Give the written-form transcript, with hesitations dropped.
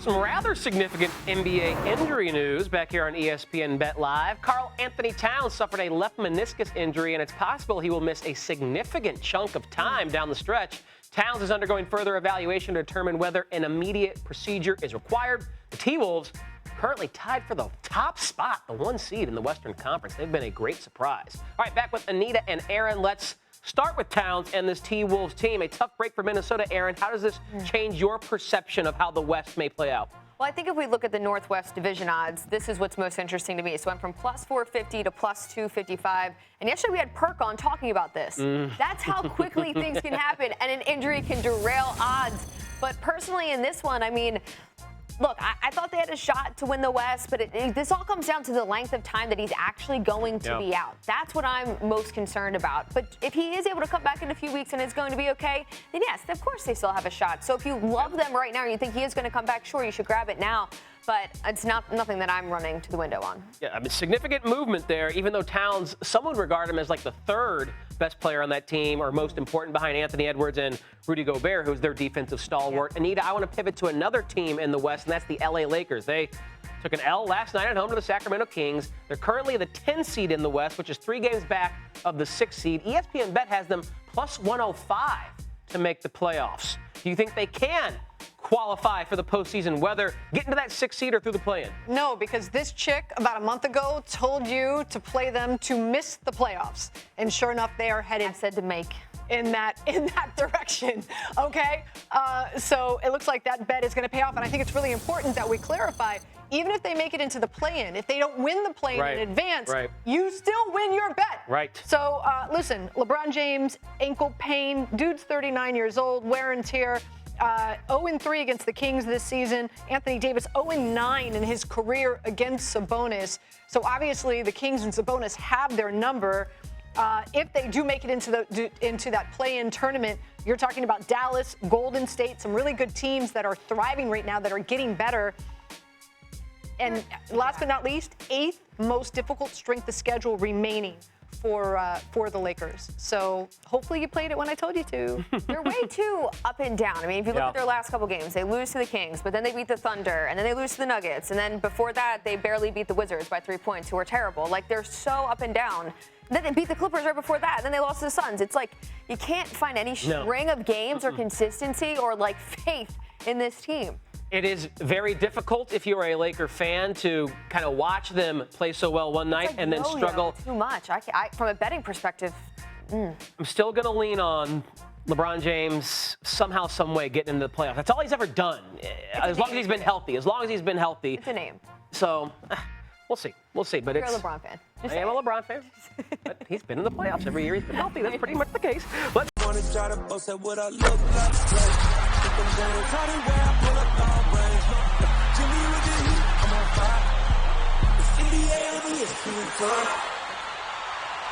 Some rather significant NBA injury news back here on ESPN Bet Live. Karl Anthony Towns suffered a left meniscus injury, and it's possible he will miss a significant chunk of time down the stretch. Towns is undergoing further evaluation to determine whether an immediate procedure is required. The T-Wolves currently tied for the top spot, the 1 seed in the Western Conference. They've been a great surprise. All right, back with Anita and Erin. Let's start with Towns and this T-Wolves team. A tough break for Minnesota. Erin, how does this change your perception of how the West may play out? Well, I think if we look at the Northwest division odds, this is what's most interesting to me. So it went from plus 450 to plus 255. And yesterday we had Perk on talking about this. That's how quickly things can happen, and an injury can derail odds. But personally in this one, I mean, look, I thought they had a shot to win the West, but this all comes down to the length of time that he's actually going to be out. That's what I'm most concerned about. But if he is able to come back in a few weeks and is going to be okay, then yes, of course they still have a shot. So if you love them right now and you think he is going to come back, sure, you should grab it now. But it's nothing that I'm running to the window on. Yeah, I mean, significant movement there, even though Towns, some would regard him as like the third best player on that team, or most important behind Anthony Edwards and Rudy Gobert, who's their defensive stalwart. Yeah. Anita, I want to pivot to another team in the West, and that's the LA Lakers. They took an L last night at home to the Sacramento Kings. They're currently the 10 seed in the West, which is 3 games back of the 6 seed. ESPN Bet has them plus 105 to make the playoffs. Do you think they can qualify for the postseason, whether getting to that 6 seed or through the play-in? No, because this chick about a month ago told you to play them to miss the playoffs. And sure enough, they are headed to make in that direction. Okay? So it looks like that bet is going to pay off. And I think it's really important that we clarify, even if they make it into the play-in, if they don't win the play-in in advance, you still win your bet. Right. So listen, LeBron James, ankle pain, dude's 39 years old, wear and tear. 0-3 against the Kings this season. Anthony Davis 0-9 in his career against Sabonis. So obviously the Kings and Sabonis have their number. If they do make it into that play-in tournament, you're talking about Dallas, Golden State, some really good teams that are thriving right now, that are getting better. And last but not least, 8th most difficult strength of schedule remaining for the Lakers. So hopefully you played it when I told you to. They're way too up and down. I mean, if you look at their last couple games, they lose to the Kings, but then they beat the Thunder, and then they lose to the Nuggets, and then before that, they barely beat the Wizards by 3 points, who are terrible. Like, they're so up and down. Then they beat the Clippers right before that, and then they lost to the Suns. It's like you can't find any string of games or consistency or, like, faith in this team. It is very difficult if you're a Laker fan to kind of watch them play so well one night and then struggle. Too much. From a betting perspective, I'm still going to lean on LeBron James somehow, some way getting into the playoffs. That's all he's ever done. As long as he's been healthy. As long as he's been healthy. It's a name. So we'll see. We'll see. But you're a LeBron fan. I am a LeBron fan. But he's been in the playoffs every year. He's been healthy. That's pretty much the case. Let's